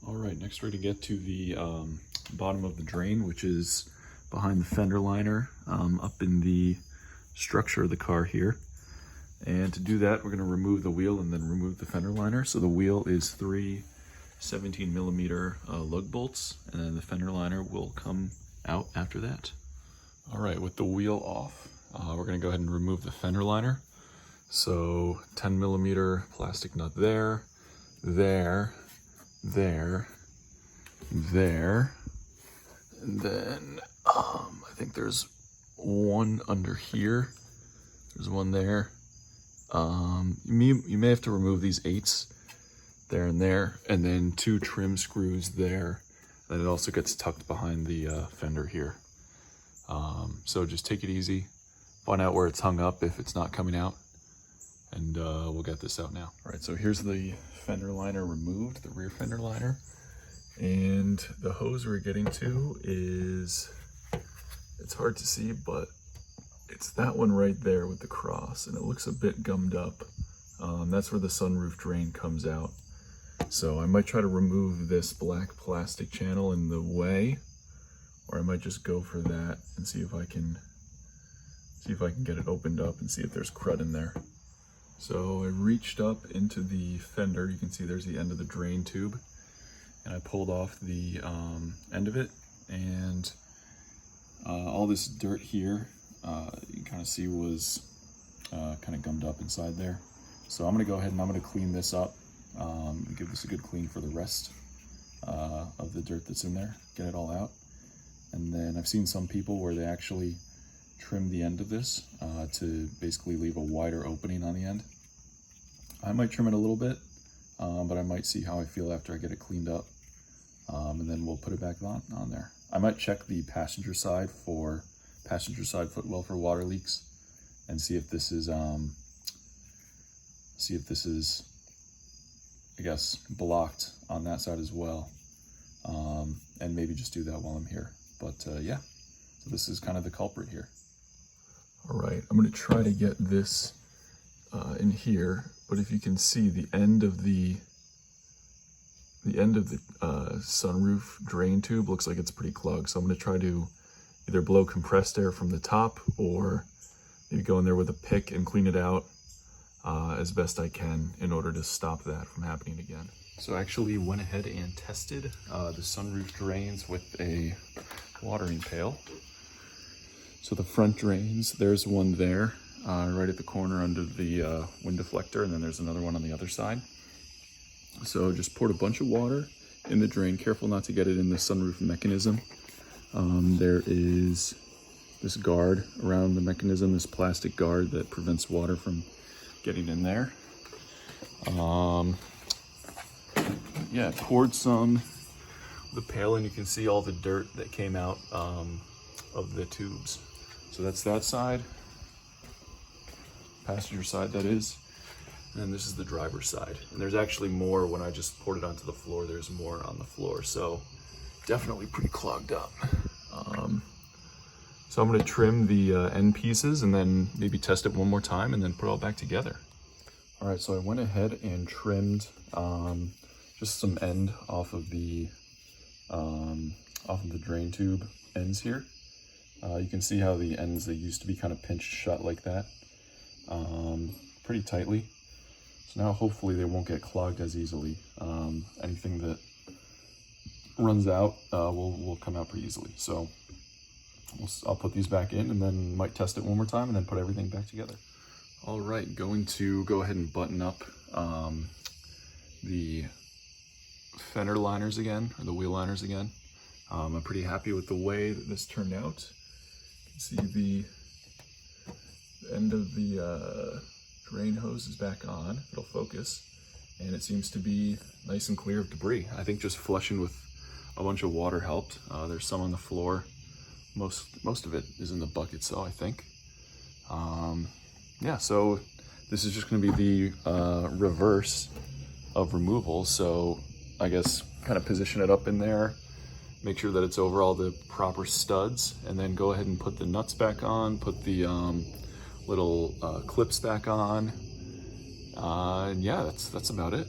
All right, next we're going to get to the bottom of the drain, which is behind the fender liner, up in the structure of the car here. And to do that, we're going to remove the wheel and then remove the fender liner. So the wheel is 3 17mm lug bolts, and then the fender liner will come out after that. All right, with the wheel off, we're going to go ahead and remove the fender liner. So 10mm plastic nut there, there, and then I think there's one under here. There's one there. You may have to remove these 8s there and there, and then 2 trim screws there. And it also gets tucked behind the fender here. So just take it easy, find out where it's hung up if it's not coming out, and we'll get this out now. All right, so here's the fender liner removed, the rear fender liner. And the hose we're getting to is, it's hard to see, but it's that one right there with the cross, and it looks a bit gummed up. That's where the sunroof drain comes out. So I might try to remove this black plastic channel in the way, or I might just go for that and see if I can get it opened up and see if there's crud in there. So I reached up into the fender. You can see there's the end of the drain tube, and I pulled off the end of it, and all this dirt here, you can kind of see was kind of gummed up inside there. So I'm gonna go ahead and I'm gonna clean this up, give this a good clean for the rest of the dirt that's in there, get it all out. And then I've seen some people where they actually trim the end of this to basically leave a wider opening on the end. I might trim it a little bit, but I might see how I feel after I get it cleaned up, and then we'll put it back on there. I might check the passenger side footwell for water leaks, and see if this is I guess blocked on that side as well, and maybe just do that while I'm here. But yeah, so this is kind of the culprit here. All right, I'm going to try to get this in here, but if you can see the end of the sunroof drain tube looks like it's pretty clogged. So I'm going to try to either blow compressed air from the top, or maybe go in there with a pick and clean it out as best I can in order to stop that from happening again. So I actually went ahead and tested the sunroof drains with a watering pail. So the front drains, there's one there, right at the corner under the wind deflector, and then there's another one on the other side. So just poured a bunch of water in the drain, careful not to get it in the sunroof mechanism. There is this guard around the mechanism, this plastic guard that prevents water from getting in there. Yeah, poured some of the pail, and you can see all the dirt that came out of the tubes. So that's that side, passenger side that is, and this is the driver's side. And there's actually more. When I just poured it onto the floor, there's more on the floor, so definitely pretty clogged up. So I'm going to trim the end pieces and then maybe test it one more time and then put it all back together. All right, so I went ahead and trimmed just some end off of the drain tube ends here. You can see how the ends, they used to be kind of pinched shut like that, pretty tightly. So now hopefully they won't get clogged as easily. Anything that runs out will come out pretty easily. So I'll put these back in and then might test it one more time and then put everything back together. All right, going to go ahead and button up the fender liners again, or the wheel liners again. I'm pretty happy with the way that this turned out. You can see the end of the drain hose is back on. It'll focus, and it seems to be nice and clear of debris. I think just flushing with a bunch of water helped. There's some on the floor. Most of it is in the bucket, so I think. Yeah, so this is just going to be the reverse of removal. So I guess kind of position it up in there, make sure that it's over all the proper studs, and then go ahead and put the nuts back on, put the little clips back on, and yeah, that's about it.